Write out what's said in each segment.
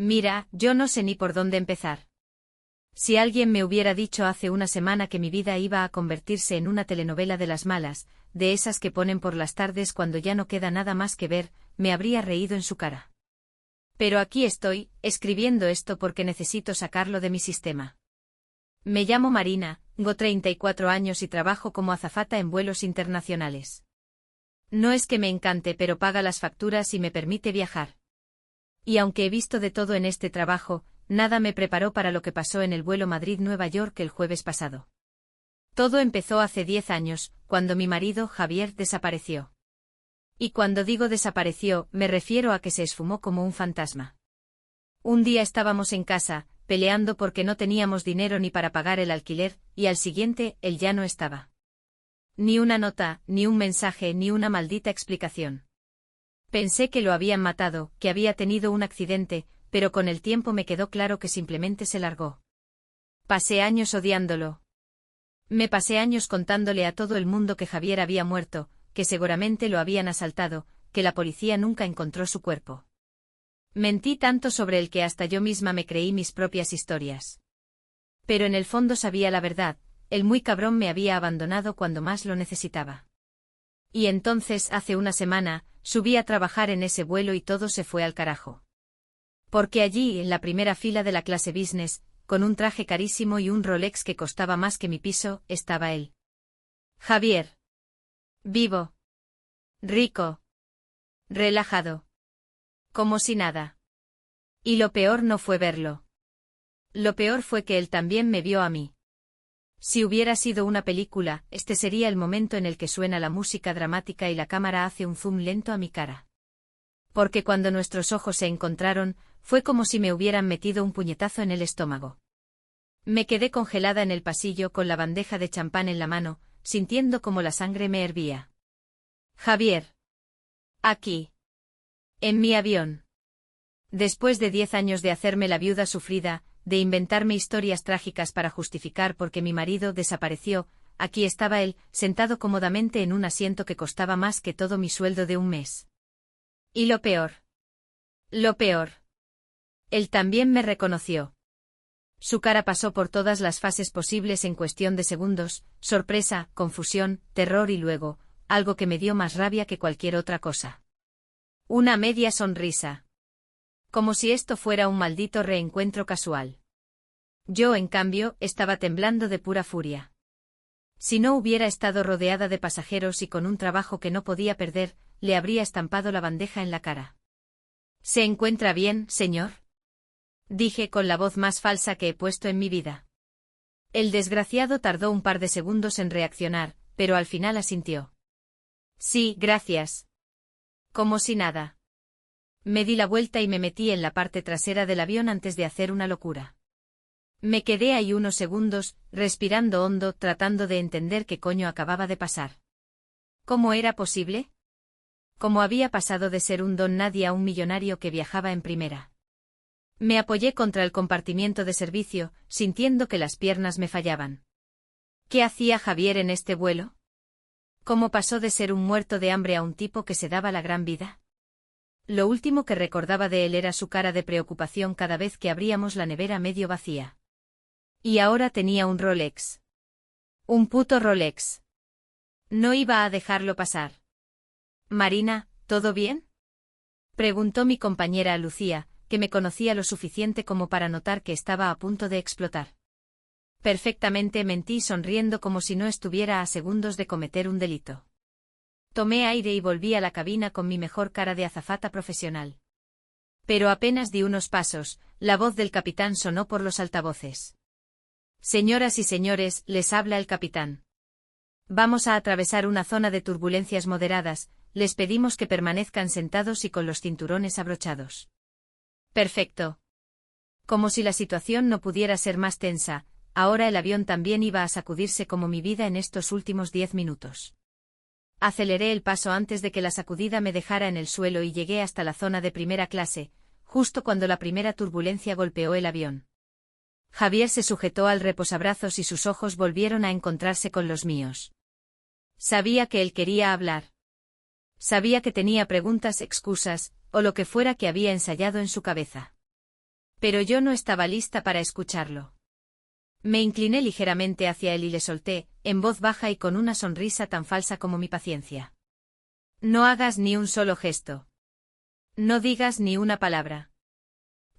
Mira, yo no sé ni por dónde empezar. Si alguien me hubiera dicho hace una semana que mi vida iba a convertirse en una telenovela de las malas, de esas que ponen por las tardes cuando ya no queda nada más que ver, me habría reído en su cara. Pero aquí estoy, escribiendo esto porque necesito sacarlo de mi sistema. Me llamo Marina, tengo 34 años y trabajo como azafata en vuelos internacionales. No es que me encante, pero paga las facturas y me permite viajar. Y aunque he visto de todo en este trabajo, nada me preparó para lo que pasó en el vuelo Madrid-Nueva York el jueves pasado. Todo empezó hace 10 años, cuando mi marido, Javier, desapareció. Y cuando digo desapareció, me refiero a que se esfumó como un fantasma. Un día estábamos en casa, peleando porque no teníamos dinero ni para pagar el alquiler, y al siguiente, él ya no estaba. Ni una nota, ni un mensaje, ni una maldita explicación. Pensé que lo habían matado, que había tenido un accidente, pero con el tiempo me quedó claro que simplemente se largó. Pasé años odiándolo. Me pasé años contándole a todo el mundo que Javier había muerto, que seguramente lo habían asaltado, que la policía nunca encontró su cuerpo. Mentí tanto sobre él que hasta yo misma me creí mis propias historias. Pero en el fondo sabía la verdad, el muy cabrón me había abandonado cuando más lo necesitaba. Y entonces, hace una semana, subí a trabajar en ese vuelo y todo se fue al carajo. Porque allí, en la primera fila de la clase business, con un traje carísimo y un Rolex que costaba más que mi piso, estaba él. Javier. Vivo. Rico. Relajado. Como si nada. Y lo peor no fue verlo. Lo peor fue que él también me vio a mí. Si hubiera sido una película, este sería el momento en el que suena la música dramática y la cámara hace un zoom lento a mi cara. Porque cuando nuestros ojos se encontraron, fue como si me hubieran metido un puñetazo en el estómago. Me quedé congelada en el pasillo con la bandeja de champán en la mano, sintiendo como la sangre me hervía. Javier. Aquí. En mi avión. Después de 10 años de hacerme la viuda sufrida, de inventarme historias trágicas para justificar por qué mi marido desapareció, aquí estaba él, sentado cómodamente en un asiento que costaba más que todo mi sueldo de un mes. Y lo peor. Lo peor. Él también me reconoció. Su cara pasó por todas las fases posibles en cuestión de segundos, sorpresa, confusión, terror y luego, algo que me dio más rabia que cualquier otra cosa. Una media sonrisa. Como si esto fuera un maldito reencuentro casual. Yo, en cambio, estaba temblando de pura furia. Si no hubiera estado rodeada de pasajeros y con un trabajo que no podía perder, le habría estampado la bandeja en la cara. ¿Se encuentra bien, señor?, dije con la voz más falsa que he puesto en mi vida. El desgraciado tardó un par de segundos en reaccionar, pero al final asintió. Sí, gracias. Como si nada. Me di la vuelta y me metí en la parte trasera del avión antes de hacer una locura. Me quedé ahí unos segundos, respirando hondo, tratando de entender qué coño acababa de pasar. ¿Cómo era posible? ¿Cómo había pasado de ser un don nadie a un millonario que viajaba en primera? Me apoyé contra el compartimiento de servicio, sintiendo que las piernas me fallaban. ¿Qué hacía Javier en este vuelo? ¿Cómo pasó de ser un muerto de hambre a un tipo que se daba la gran vida? Lo último que recordaba de él era su cara de preocupación cada vez que abríamos la nevera medio vacía. Y ahora tenía un Rolex. Un puto Rolex. No iba a dejarlo pasar. Marina, ¿todo bien?, preguntó mi compañera Lucía, que me conocía lo suficiente como para notar que estaba a punto de explotar. Perfectamente, mentí sonriendo como si no estuviera a segundos de cometer un delito. Tomé aire y volví a la cabina con mi mejor cara de azafata profesional. Pero apenas di unos pasos, la voz del capitán sonó por los altavoces. Señoras y señores, les habla el capitán. Vamos a atravesar una zona de turbulencias moderadas, les pedimos que permanezcan sentados y con los cinturones abrochados. Perfecto. Como si la situación no pudiera ser más tensa, ahora el avión también iba a sacudirse como mi vida en estos últimos 10 minutos. Aceleré el paso antes de que la sacudida me dejara en el suelo y llegué hasta la zona de primera clase, justo cuando la primera turbulencia golpeó el avión. Javier se sujetó al reposabrazos y sus ojos volvieron a encontrarse con los míos. Sabía que él quería hablar. Sabía que tenía preguntas, excusas, o lo que fuera que había ensayado en su cabeza. Pero yo no estaba lista para escucharlo. Me incliné ligeramente hacia él y le solté, en voz baja y con una sonrisa tan falsa como mi paciencia. No hagas ni un solo gesto. No digas ni una palabra.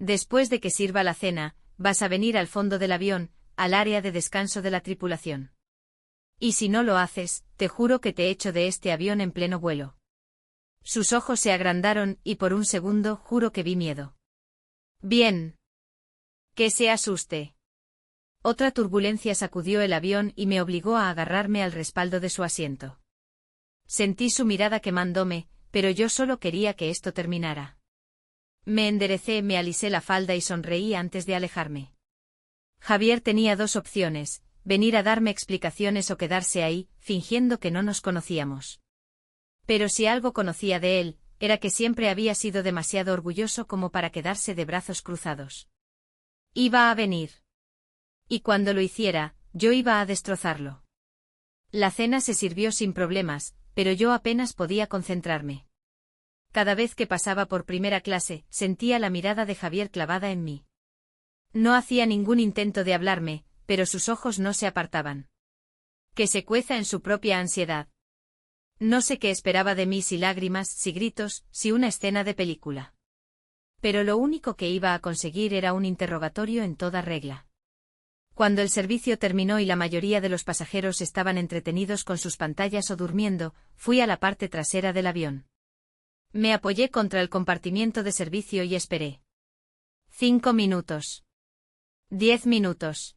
Después de que sirva la cena, vas a venir al fondo del avión, al área de descanso de la tripulación. Y si no lo haces, te juro que te echo de este avión en pleno vuelo. Sus ojos se agrandaron y por un segundo juro que vi miedo. Bien. Que se asuste. Otra turbulencia sacudió el avión y me obligó a agarrarme al respaldo de su asiento. Sentí su mirada quemándome, pero yo solo quería que esto terminara. Me enderecé, me alisé la falda y sonreí antes de alejarme. Javier tenía dos opciones, venir a darme explicaciones o quedarse ahí, fingiendo que no nos conocíamos. Pero si algo conocía de él, era que siempre había sido demasiado orgulloso como para quedarse de brazos cruzados. Iba a venir. Y cuando lo hiciera, yo iba a destrozarlo. La cena se sirvió sin problemas, pero yo apenas podía concentrarme. Cada vez que pasaba por primera clase, sentía la mirada de Javier clavada en mí. No hacía ningún intento de hablarme, pero sus ojos no se apartaban. Que se cueza en su propia ansiedad. No sé qué esperaba de mí, si lágrimas, si gritos, si una escena de película. Pero lo único que iba a conseguir era un interrogatorio en toda regla. Cuando el servicio terminó y la mayoría de los pasajeros estaban entretenidos con sus pantallas o durmiendo, fui a la parte trasera del avión. Me apoyé contra el compartimiento de servicio y esperé. 5 minutos. 10 minutos.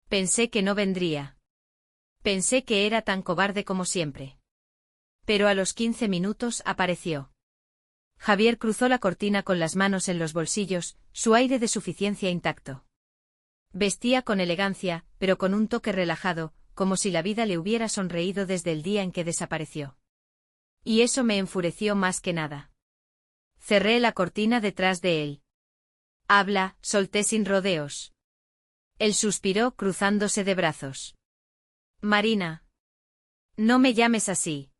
Pensé que no vendría. Pensé que era tan cobarde como siempre. Pero a los 15 minutos apareció. Javier cruzó la cortina con las manos en los bolsillos, su aire de suficiencia intacto. Vestía con elegancia, pero con un toque relajado, como si la vida le hubiera sonreído desde el día en que desapareció. Y eso me enfureció más que nada. Cerré la cortina detrás de él. Habla, solté sin rodeos. Él suspiró cruzándose de brazos. Marina. No me llames así.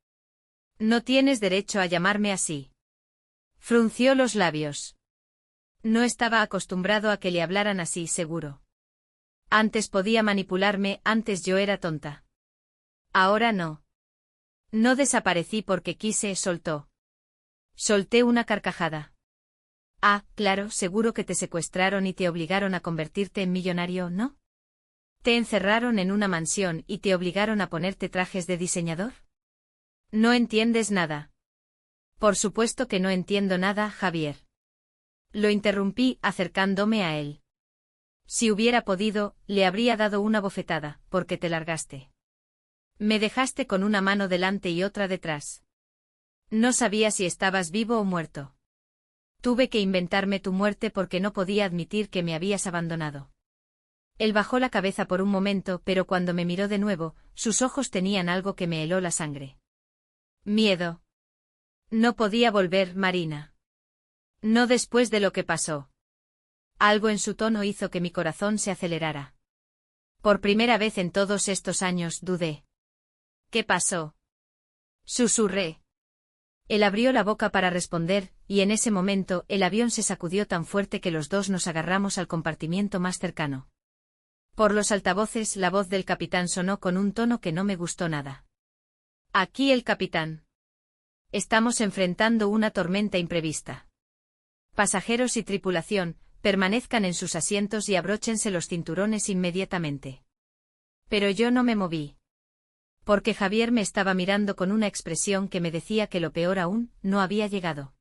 No tienes derecho a llamarme así. Frunció los labios. No estaba acostumbrado a que le hablaran así, seguro. Antes podía manipularme, antes yo era tonta. Ahora no. No desaparecí porque quise, soltó. Solté una carcajada. Ah, claro, seguro que te secuestraron y te obligaron a convertirte en millonario, ¿no? ¿Te encerraron en una mansión y te obligaron a ponerte trajes de diseñador? No entiendes nada. Por supuesto que no entiendo nada, Javier. Lo interrumpí, acercándome a él. Si hubiera podido, le habría dado una bofetada, porque te largaste. Me dejaste con una mano delante y otra detrás. No sabía si estabas vivo o muerto. Tuve que inventarme tu muerte porque no podía admitir que me habías abandonado. Él bajó la cabeza por un momento, pero cuando me miró de nuevo, sus ojos tenían algo que me heló la sangre. Miedo. No podía volver, Marina. No después de lo que pasó. Algo en su tono hizo que mi corazón se acelerara. Por primera vez en todos estos años dudé. ¿Qué pasó? Susurré. Él abrió la boca para responder, y en ese momento el avión se sacudió tan fuerte que los dos nos agarramos al compartimiento más cercano. Por los altavoces la voz del capitán sonó con un tono que no me gustó nada. Aquí el capitán. Estamos enfrentando una tormenta imprevista. Pasajeros y tripulación, permanezcan en sus asientos y abróchense los cinturones inmediatamente. Pero yo no me moví. Porque Javier me estaba mirando con una expresión que me decía que lo peor aún no había llegado.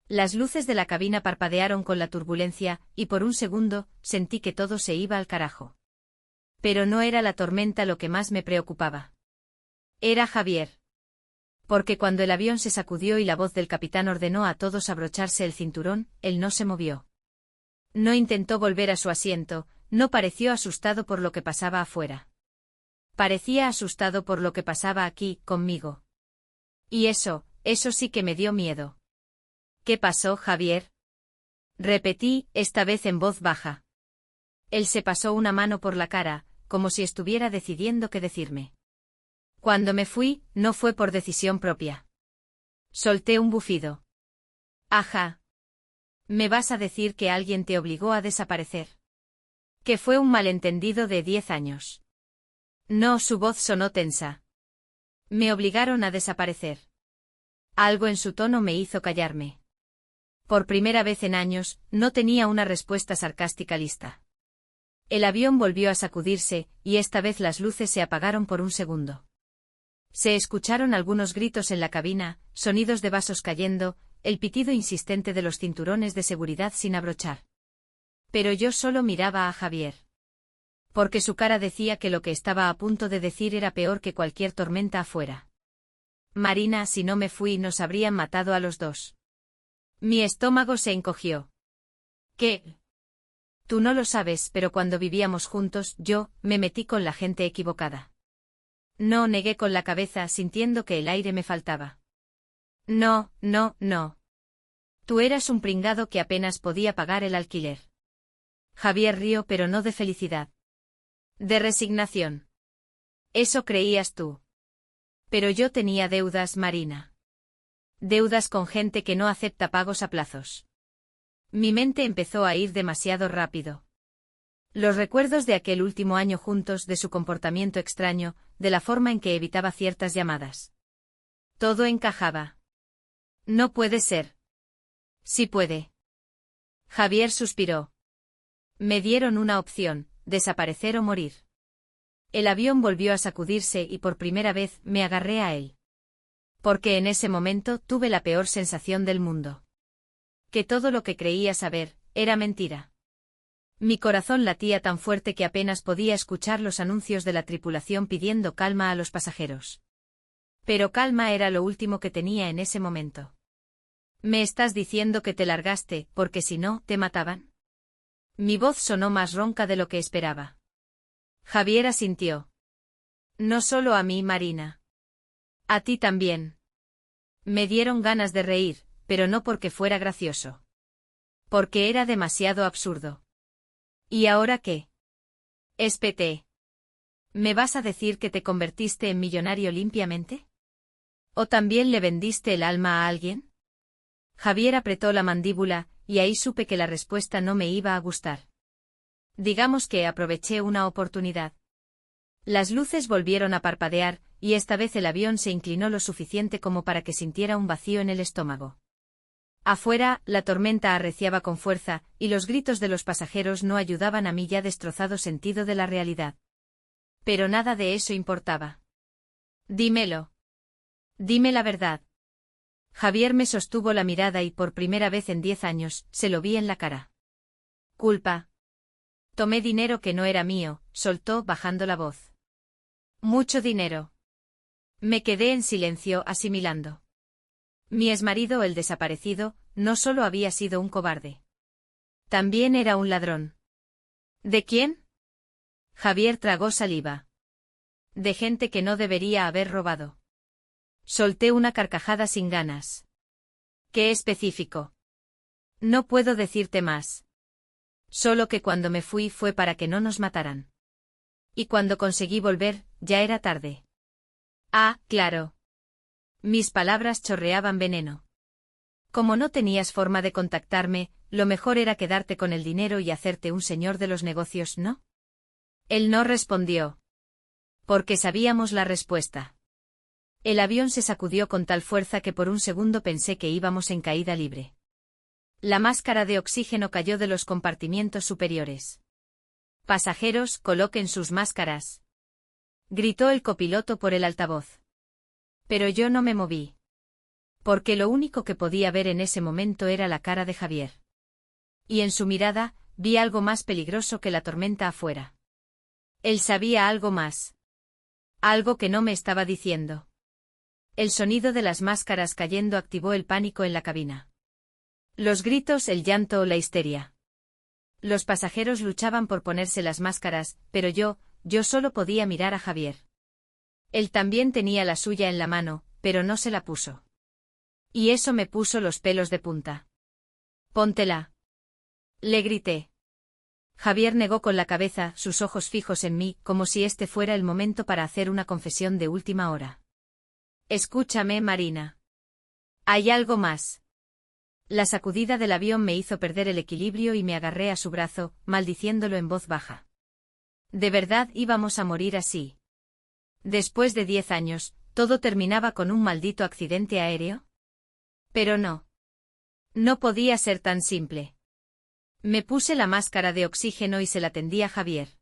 Las luces de la cabina parpadearon con la turbulencia, y por un segundo, sentí que todo se iba al carajo. Pero no era la tormenta lo que más me preocupaba. Era Javier. Porque cuando el avión se sacudió y la voz del capitán ordenó a todos abrocharse el cinturón, él no se movió. No intentó volver a su asiento, no pareció asustado por lo que pasaba afuera. Parecía asustado por lo que pasaba aquí, conmigo. Y eso sí que me dio miedo. ¿Qué pasó, Javier? Repetí, esta vez en voz baja. Él se pasó una mano por la cara, como si estuviera decidiendo qué decirme. Cuando me fui, no fue por decisión propia. Solté un bufido. Ajá. ¿Me vas a decir que alguien te obligó a desaparecer? Que fue un malentendido de 10 años. No, su voz sonó tensa. Me obligaron a desaparecer. Algo en su tono me hizo callarme. Por primera vez en años, no tenía una respuesta sarcástica lista. El avión volvió a sacudirse, y esta vez las luces se apagaron por un segundo. Se escucharon algunos gritos en la cabina, sonidos de vasos cayendo, el pitido insistente de los cinturones de seguridad sin abrochar. Pero yo solo miraba a Javier. Porque su cara decía que lo que estaba a punto de decir era peor que cualquier tormenta afuera. Marina, si no me fui, nos habrían matado a los dos. Mi estómago se encogió. ¿Qué? Tú no lo sabes, pero cuando vivíamos juntos, yo me metí con la gente equivocada. No, negué con la cabeza, sintiendo que el aire me faltaba. No, no, no. Tú eras un pringado que apenas podía pagar el alquiler. Javier rió, pero no de felicidad. De resignación. Eso creías tú. Pero yo tenía deudas, Marina. Deudas con gente que no acepta pagos a plazos. Mi mente empezó a ir demasiado rápido. Los recuerdos de aquel último año juntos, de su comportamiento extraño, de la forma en que evitaba ciertas llamadas. Todo encajaba. No puede ser. Sí puede. Javier suspiró. Me dieron una opción, desaparecer o morir. El avión volvió a sacudirse y por primera vez me agarré a él. Porque en ese momento tuve la peor sensación del mundo. Que todo lo que creía saber era mentira. Mi corazón latía tan fuerte que apenas podía escuchar los anuncios de la tripulación pidiendo calma a los pasajeros. Pero calma era lo último que tenía en ese momento. ¿Me estás diciendo que te largaste, porque si no, te mataban? Mi voz sonó más ronca de lo que esperaba. Javier asintió. No solo a mí, Marina. A ti también. Me dieron ganas de reír, pero no porque fuera gracioso. Porque era demasiado absurdo. ¿Y ahora qué? Espeté. ¿Me vas a decir que te convertiste en millonario limpiamente? ¿O también le vendiste el alma a alguien? Javier apretó la mandíbula, y ahí supe que la respuesta no me iba a gustar. Digamos que aproveché una oportunidad. Las luces volvieron a parpadear, y esta vez el avión se inclinó lo suficiente como para que sintiera un vacío en el estómago. Afuera, la tormenta arreciaba con fuerza, y los gritos de los pasajeros no ayudaban a mi ya destrozado sentido de la realidad. Pero nada de eso importaba. Dímelo. Dime la verdad. Javier me sostuvo la mirada y por primera vez en 10 años, se lo vi en la cara. Culpa. Tomé dinero que no era mío, soltó bajando la voz. Mucho dinero. Me quedé en silencio asimilando. Mi exmarido, el desaparecido, no solo había sido un cobarde. También era un ladrón. ¿De quién? Javier tragó saliva. De gente que no debería haber robado. Solté una carcajada sin ganas. ¿Qué específico? No puedo decirte más. Solo que cuando me fui fue para que no nos mataran. Y cuando conseguí volver, ya era tarde. Ah, claro. Mis palabras chorreaban veneno. Como no tenías forma de contactarme, lo mejor era quedarte con el dinero y hacerte un señor de los negocios, ¿no? Él no respondió. Porque sabíamos la respuesta. El avión se sacudió con tal fuerza que por un segundo pensé que íbamos en caída libre. La máscara de oxígeno cayó de los compartimientos superiores. Pasajeros, coloquen sus máscaras. Gritó el copiloto por el altavoz. Pero yo no me moví. Porque lo único que podía ver en ese momento era la cara de Javier. Y en su mirada, vi algo más peligroso que la tormenta afuera. Él sabía algo más. Algo que no me estaba diciendo. El sonido de las máscaras cayendo activó el pánico en la cabina. Los gritos, el llanto, la histeria. Los pasajeros luchaban por ponerse las máscaras, pero yo solo podía mirar a Javier. Él también tenía la suya en la mano, pero no se la puso. Y eso me puso los pelos de punta. Póntela. Le grité. Javier negó con la cabeza, sus ojos fijos en mí, como si este fuera el momento para hacer una confesión de última hora. Escúchame, Marina. Hay algo más. La sacudida del avión me hizo perder el equilibrio y me agarré a su brazo, maldiciéndolo en voz baja. ¿De verdad íbamos a morir así? Después de 10 años, ¿todo terminaba con un maldito accidente aéreo? Pero no. No podía ser tan simple. Me puse la máscara de oxígeno y se la tendí a Javier.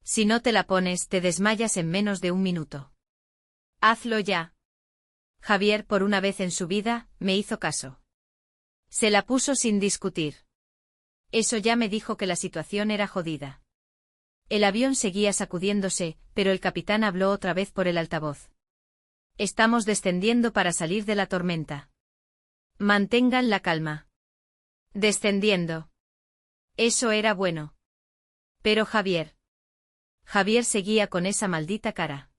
Si no te la pones, te desmayas en menos de un minuto. Hazlo ya. Javier, por una vez en su vida, me hizo caso. Se la puso sin discutir. Eso ya me dijo que la situación era jodida. El avión seguía sacudiéndose, pero el capitán habló otra vez por el altavoz. Estamos descendiendo para salir de la tormenta. Mantengan la calma. Descendiendo. Eso era bueno. Pero Javier. Javier seguía con esa maldita cara.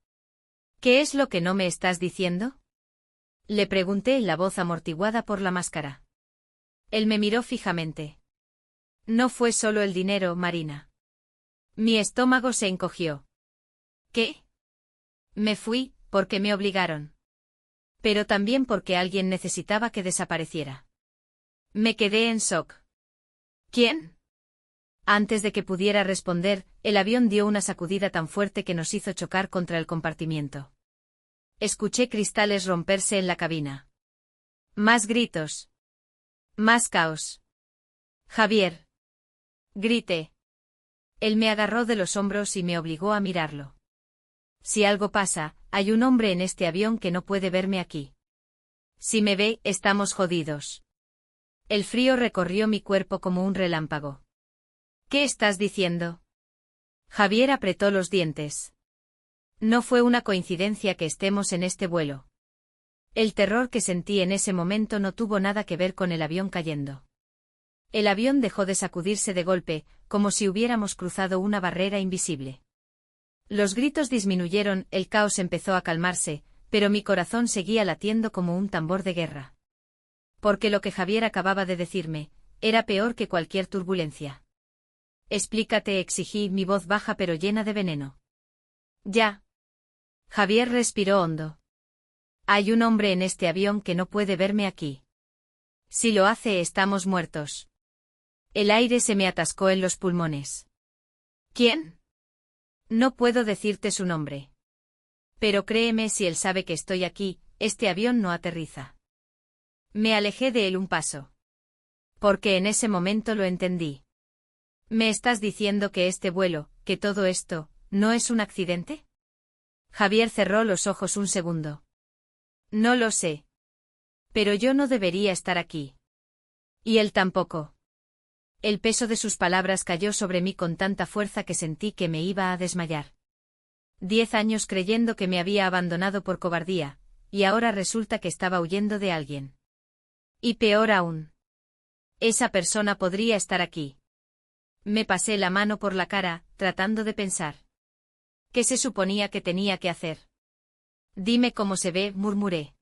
¿Qué es lo que no me estás diciendo? Le pregunté en la voz amortiguada por la máscara. Él me miró fijamente. No fue solo el dinero, Marina. Mi estómago se encogió. ¿Qué? Me fui, porque me obligaron. Pero también porque alguien necesitaba que desapareciera. Me quedé en shock. ¿Quién? Antes de que pudiera responder, el avión dio una sacudida tan fuerte que nos hizo chocar contra el compartimiento. Escuché cristales romperse en la cabina. Más gritos. Más caos. Javier. Grité. Él me agarró de los hombros y me obligó a mirarlo. Si algo pasa, hay un hombre en este avión que no puede verme aquí. Si me ve, estamos jodidos. El frío recorrió mi cuerpo como un relámpago. ¿Qué estás diciendo? Javier apretó los dientes. No fue una coincidencia que estemos en este vuelo. El terror que sentí en ese momento no tuvo nada que ver con el avión cayendo. El avión dejó de sacudirse de golpe, como si hubiéramos cruzado una barrera invisible. Los gritos disminuyeron, el caos empezó a calmarse, pero mi corazón seguía latiendo como un tambor de guerra. Porque lo que Javier acababa de decirme, era peor que cualquier turbulencia. Explícate, exigí, mi voz baja pero llena de veneno. Ya. Javier respiró hondo. Hay un hombre en este avión que no puede verme aquí. Si lo hace, estamos muertos. El aire se me atascó en los pulmones. ¿Quién? No puedo decirte su nombre. Pero créeme, si él sabe que estoy aquí, este avión no aterriza. Me alejé de él un paso. Porque en ese momento lo entendí. ¿Me estás diciendo que este vuelo, que todo esto, no es un accidente? Javier cerró los ojos un segundo. No lo sé. Pero yo no debería estar aquí. Y él tampoco. El peso de sus palabras cayó sobre mí con tanta fuerza que sentí que me iba a desmayar. 10 años creyendo que me había abandonado por cobardía, y ahora resulta que estaba huyendo de alguien. Y peor aún. Esa persona podría estar aquí. Me pasé la mano por la cara, tratando de pensar. ¿Qué se suponía que tenía que hacer? Dime cómo se ve, murmuré.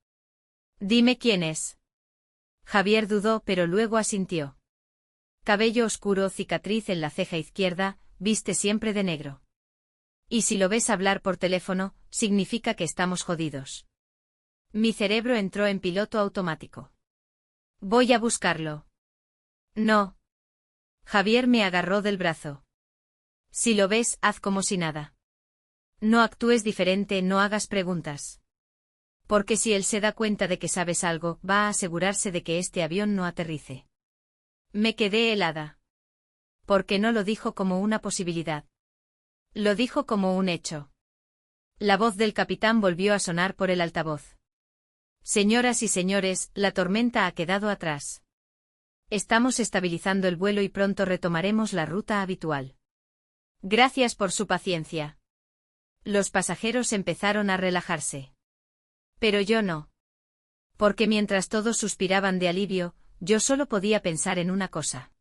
Dime quién es. Javier dudó, pero luego asintió. Cabello oscuro, cicatriz en la ceja izquierda, viste siempre de negro. Y si lo ves hablar por teléfono, significa que estamos jodidos. Mi cerebro entró en piloto automático. Voy a buscarlo. No. Javier me agarró del brazo. Si lo ves, haz como si nada. No actúes diferente, no hagas preguntas. Porque si él se da cuenta de que sabes algo, va a asegurarse de que este avión no aterrice. Me quedé helada. Porque no lo dijo como una posibilidad. Lo dijo como un hecho. La voz del capitán volvió a sonar por el altavoz. Señoras y señores, la tormenta ha quedado atrás. Estamos estabilizando el vuelo y pronto retomaremos la ruta habitual. Gracias por su paciencia. Los pasajeros empezaron a relajarse. Pero yo no. Porque mientras todos suspiraban de alivio, yo solo podía pensar en una cosa.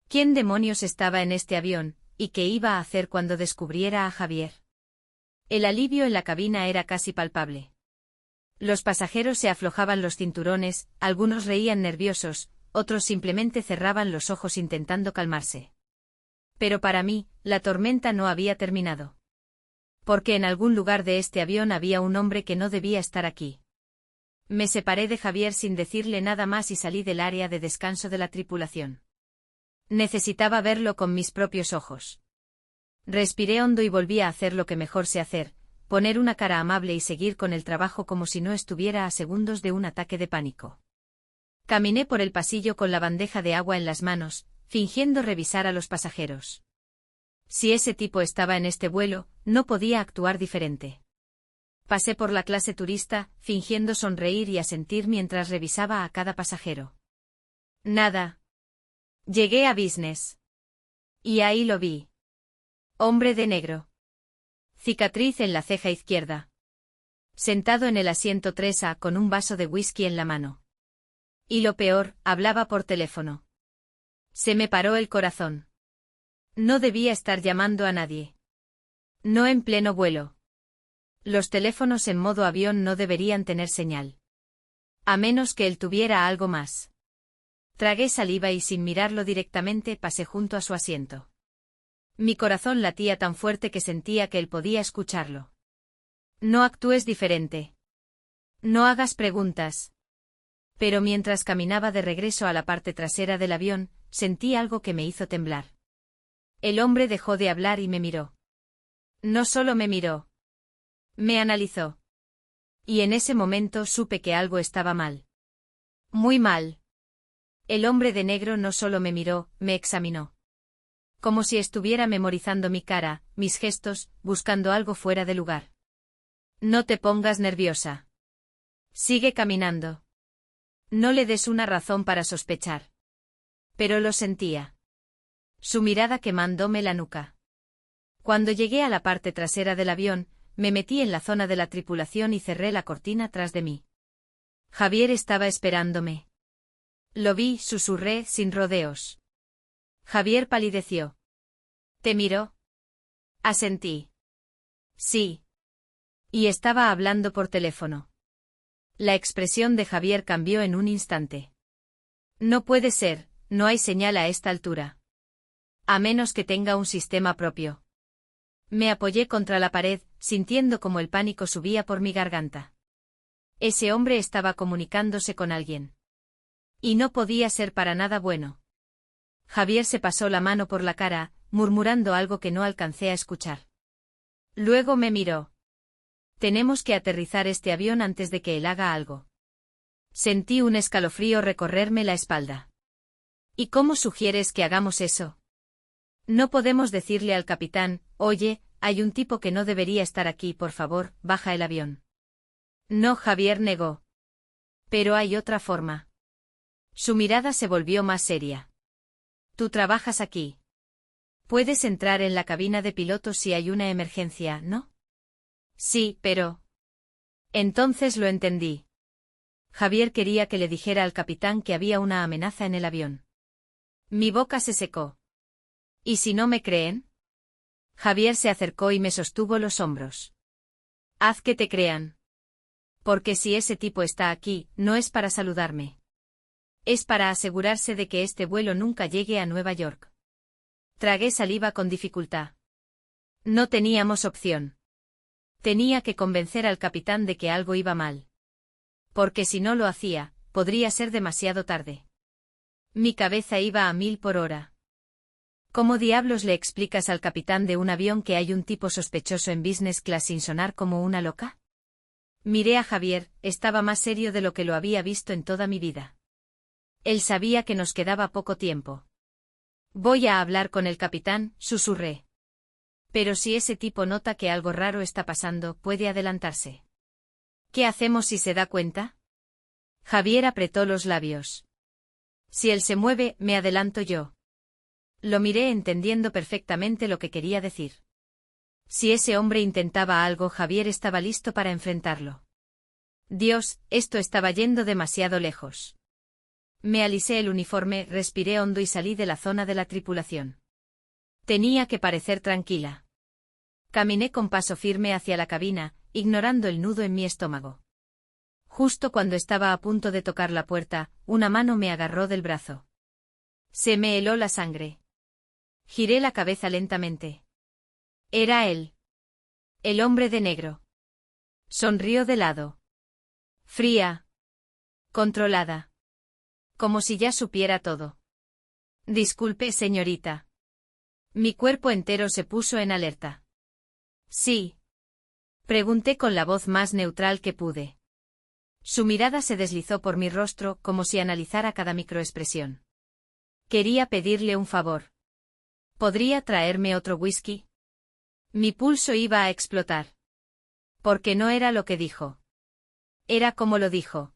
¿Quién demonios estaba en este avión, y qué iba a hacer cuando descubriera a Javier? El alivio en la cabina era casi palpable. Los pasajeros se aflojaban los cinturones, algunos reían nerviosos, otros simplemente cerraban los ojos intentando calmarse. Pero para mí, la tormenta no había terminado. Porque en algún lugar de este avión había un hombre que no debía estar aquí. Me separé de Javier sin decirle nada más y salí del área de descanso de la tripulación. Necesitaba verlo con mis propios ojos. Respiré hondo y volví a hacer lo que mejor sé hacer, poner una cara amable y seguir con el trabajo como si no estuviera a segundos de un ataque de pánico. Caminé por el pasillo con la bandeja de agua en las manos, fingiendo revisar a los pasajeros. Si ese tipo estaba en este vuelo, no podía actuar diferente. Pasé por la clase turista, fingiendo sonreír y asentir mientras revisaba a cada pasajero. Nada. Llegué a business. Y ahí lo vi. Hombre de negro. Cicatriz en la ceja izquierda. Sentado en el asiento 3A con un vaso de whisky en la mano. Y lo peor, hablaba por teléfono. Se me paró el corazón. No debía estar llamando a nadie. No en pleno vuelo. Los teléfonos en modo avión no deberían tener señal. A menos que él tuviera algo más. Tragué saliva y sin mirarlo directamente pasé junto a su asiento. Mi corazón latía tan fuerte que sentía que él podía escucharlo. No actúes diferente. No hagas preguntas. Pero mientras caminaba de regreso a la parte trasera del avión, sentí algo que me hizo temblar. El hombre dejó de hablar y me miró. No solo me miró. Me analizó. Y en ese momento supe que algo estaba mal. Muy mal. El hombre de negro no solo me miró, me examinó. Como si estuviera memorizando mi cara, mis gestos, buscando algo fuera de lugar. No te pongas nerviosa. Sigue caminando. No le des una razón para sospechar. Pero lo sentía. Su mirada quemándome la nuca. Cuando llegué a la parte trasera del avión, me metí en la zona de la tripulación y cerré la cortina tras de mí. Javier estaba esperándome. Lo vi, susurré, sin rodeos. Javier palideció. ¿Te miró? Asentí. Sí. Y estaba hablando por teléfono. La expresión de Javier cambió en un instante. No puede ser, no hay señal a esta altura. A menos que tenga un sistema propio. Me apoyé contra la pared, sintiendo como el pánico subía por mi garganta. Ese hombre estaba comunicándose con alguien. Y no podía ser para nada bueno. Javier se pasó la mano por la cara, murmurando algo que no alcancé a escuchar. Luego me miró. Tenemos que aterrizar este avión antes de que él haga algo. Sentí un escalofrío recorrerme la espalda. ¿Y cómo sugieres que hagamos eso? No podemos decirle al capitán, oye, hay un tipo que no debería estar aquí, por favor, baja el avión. No, Javier negó. Pero hay otra forma. Su mirada se volvió más seria. Tú trabajas aquí. Puedes entrar en la cabina de pilotos si hay una emergencia, ¿no? Sí, pero... Entonces lo entendí. Javier quería que le dijera al capitán que había una amenaza en el avión. Mi boca se secó. ¿Y si no me creen? Javier se acercó y me sostuvo los hombros. Haz que te crean. Porque si ese tipo está aquí, no es para saludarme. Es para asegurarse de que este vuelo nunca llegue a Nueva York. Tragué saliva con dificultad. No teníamos opción. Tenía que convencer al capitán de que algo iba mal. Porque si no lo hacía, podría ser demasiado tarde. Mi cabeza iba a 1000 por hora. ¿Cómo diablos le explicas al capitán de un avión que hay un tipo sospechoso en business class sin sonar como una loca? Miré a Javier, estaba más serio de lo que lo había visto en toda mi vida. Él sabía que nos quedaba poco tiempo. Voy a hablar con el capitán, susurré. Pero si ese tipo nota que algo raro está pasando, puede adelantarse. ¿Qué hacemos si se da cuenta? Javier apretó los labios. Si él se mueve, me adelanto yo. Lo miré entendiendo perfectamente lo que quería decir. Si ese hombre intentaba algo, Javier estaba listo para enfrentarlo. Dios, esto estaba yendo demasiado lejos. Me alisé el uniforme, respiré hondo y salí de la zona de la tripulación. Tenía que parecer tranquila. Caminé con paso firme hacia la cabina, ignorando el nudo en mi estómago. Justo cuando estaba a punto de tocar la puerta, una mano me agarró del brazo. Se me heló la sangre. Giré la cabeza lentamente. Era él. El hombre de negro. Sonrió de lado. Fría. Controlada. Como si ya supiera todo. Disculpe, señorita. Mi cuerpo entero se puso en alerta. Sí. Pregunté con la voz más neutral que pude. Su mirada se deslizó por mi rostro como si analizara cada microexpresión. Quería pedirle un favor. ¿Podría traerme otro whisky? Mi pulso iba a explotar. Porque no era lo que dijo. Era como lo dijo.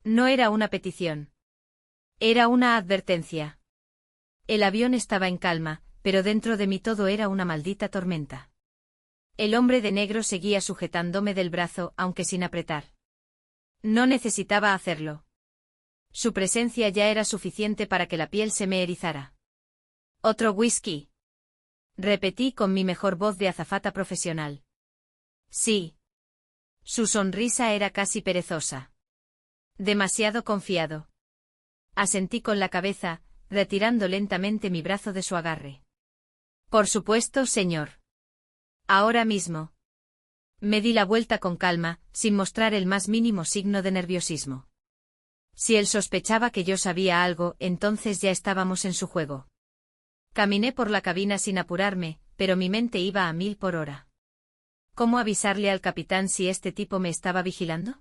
No era una petición. Era una advertencia. El avión estaba en calma, pero dentro de mí todo era una maldita tormenta. El hombre de negro seguía sujetándome del brazo, aunque sin apretar. No necesitaba hacerlo. Su presencia ya era suficiente para que la piel se me erizara. ¿Otro whisky? Repetí con mi mejor voz de azafata profesional. Sí. Su sonrisa era casi perezosa. Demasiado confiado. Asentí con la cabeza, retirando lentamente mi brazo de su agarre. Por supuesto, señor. Ahora mismo. Me di la vuelta con calma, sin mostrar el más mínimo signo de nerviosismo. Si él sospechaba que yo sabía algo, entonces ya estábamos en su juego. Caminé por la cabina sin apurarme, pero mi mente iba a 1000 por hora. ¿Cómo avisarle al capitán si este tipo me estaba vigilando?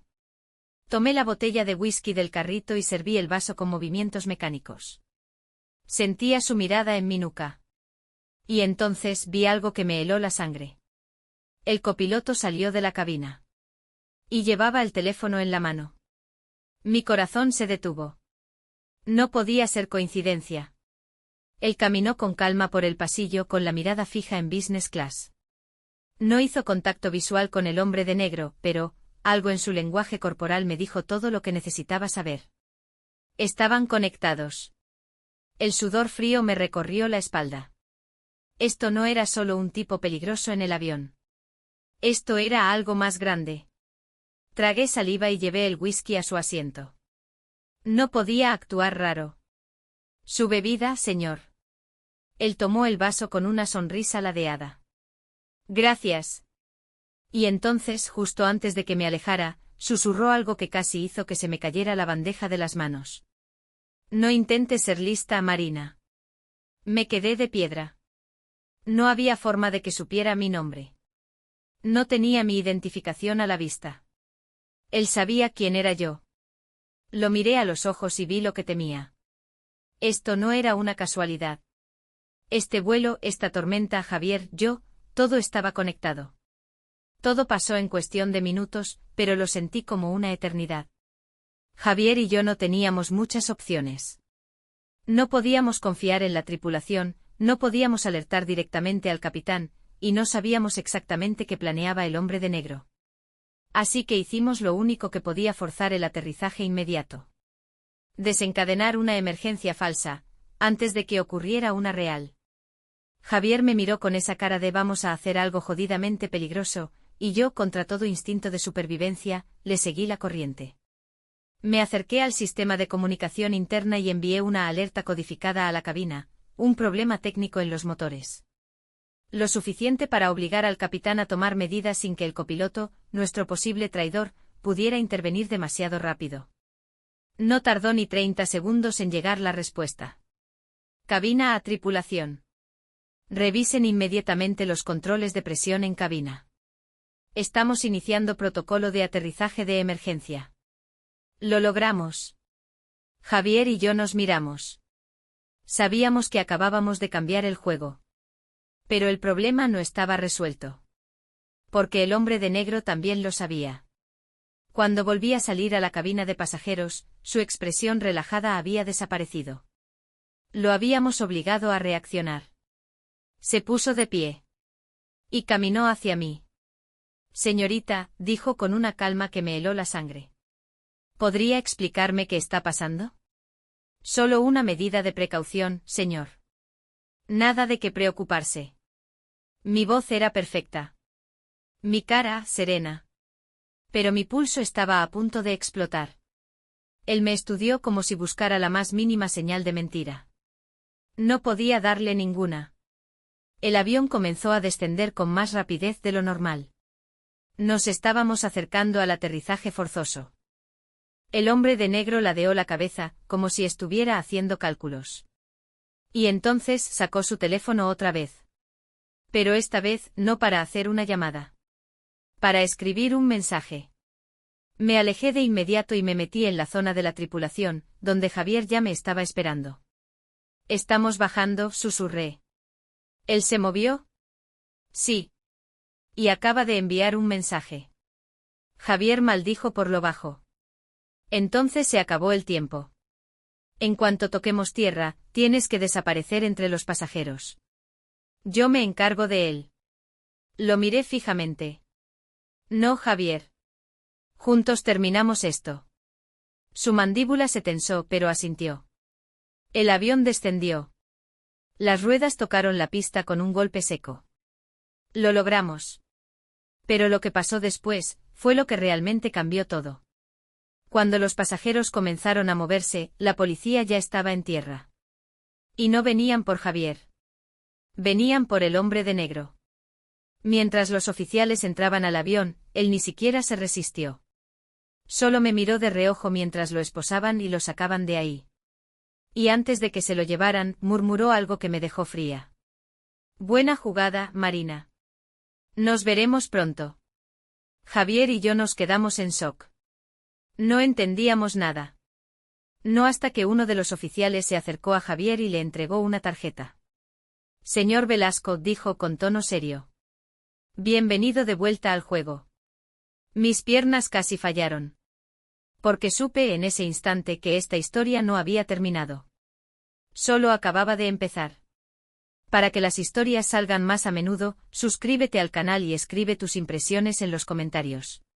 Tomé la botella de whisky del carrito y serví el vaso con movimientos mecánicos. Sentía su mirada en mi nuca. Y entonces vi algo que me heló la sangre. El copiloto salió de la cabina. Y llevaba el teléfono en la mano. Mi corazón se detuvo. No podía ser coincidencia. Él caminó con calma por el pasillo con la mirada fija en business class. No hizo contacto visual con el hombre de negro, pero algo en su lenguaje corporal me dijo todo lo que necesitaba saber. Estaban conectados. El sudor frío me recorrió la espalda. Esto no era solo un tipo peligroso en el avión. Esto era algo más grande. Tragué saliva y llevé el whisky a su asiento. No podía actuar raro. Su bebida, señor. Él tomó el vaso con una sonrisa ladeada. Gracias. Y entonces, justo antes de que me alejara, susurró algo que casi hizo que se me cayera la bandeja de las manos. No intentes ser lista, Marina. Me quedé de piedra. No había forma de que supiera mi nombre. No tenía mi identificación a la vista. Él sabía quién era yo. Lo miré a los ojos y vi lo que temía. Esto no era una casualidad. Este vuelo, esta tormenta, Javier, yo, todo estaba conectado. Todo pasó en cuestión de minutos, pero lo sentí como una eternidad. Javier y yo no teníamos muchas opciones. No podíamos confiar en la tripulación, no podíamos alertar directamente al capitán, y no sabíamos exactamente qué planeaba el hombre de negro. Así que hicimos lo único que podía forzar el aterrizaje inmediato. Desencadenar una emergencia falsa, antes de que ocurriera una real. Javier me miró con esa cara de vamos a hacer algo jodidamente peligroso, y yo, contra todo instinto de supervivencia, le seguí la corriente. Me acerqué al sistema de comunicación interna y envié una alerta codificada a la cabina, un problema técnico en los motores. Lo suficiente para obligar al capitán a tomar medidas sin que el copiloto, nuestro posible traidor, pudiera intervenir demasiado rápido. No tardó ni 30 segundos en llegar la respuesta. Cabina a tripulación. Revisen inmediatamente los controles de presión en cabina. Estamos iniciando protocolo de aterrizaje de emergencia. Lo logramos. Javier y yo nos miramos. Sabíamos que acabábamos de cambiar el juego. Pero el problema no estaba resuelto. Porque el hombre de negro también lo sabía. Cuando volví a salir a la cabina de pasajeros, su expresión relajada había desaparecido. Lo habíamos obligado a reaccionar. Se puso de pie. Y caminó hacia mí. Señorita, dijo con una calma que me heló la sangre. ¿Podría explicarme qué está pasando? Solo una medida de precaución, señor. Nada de qué preocuparse. Mi voz era perfecta. Mi cara, serena. Pero mi pulso estaba a punto de explotar. Él me estudió como si buscara la más mínima señal de mentira. No podía darle ninguna. El avión comenzó a descender con más rapidez de lo normal. Nos estábamos acercando al aterrizaje forzoso. El hombre de negro ladeó la cabeza, como si estuviera haciendo cálculos. Y entonces sacó su teléfono otra vez. Pero esta vez no para hacer una llamada. Para escribir un mensaje. Me alejé de inmediato y me metí en la zona de la tripulación, donde Javier ya me estaba esperando. «Estamos bajando», susurré. ¿Él se movió? Sí. Y acaba de enviar un mensaje. Javier maldijo por lo bajo. Entonces se acabó el tiempo. En cuanto toquemos tierra, tienes que desaparecer entre los pasajeros. Yo me encargo de él. Lo miré fijamente. No, Javier. Juntos terminamos esto. Su mandíbula se tensó, pero asintió. El avión descendió. Las ruedas tocaron la pista con un golpe seco. Lo logramos. Pero lo que pasó después fue lo que realmente cambió todo. Cuando los pasajeros comenzaron a moverse, la policía ya estaba en tierra. Y no venían por Javier. Venían por el hombre de negro. Mientras los oficiales entraban al avión, él ni siquiera se resistió. Solo me miró de reojo mientras lo esposaban y lo sacaban de ahí. Y antes de que se lo llevaran, murmuró algo que me dejó fría. Buena jugada, Marina. Nos veremos pronto. Javier y yo nos quedamos en shock. No entendíamos nada. No hasta que uno de los oficiales se acercó a Javier y le entregó una tarjeta. Señor Velasco, dijo con tono serio. Bienvenido de vuelta al juego. Mis piernas casi fallaron. Porque supe en ese instante que esta historia no había terminado. Solo acababa de empezar. Para que las historias salgan más a menudo, suscríbete al canal y escribe tus impresiones en los comentarios.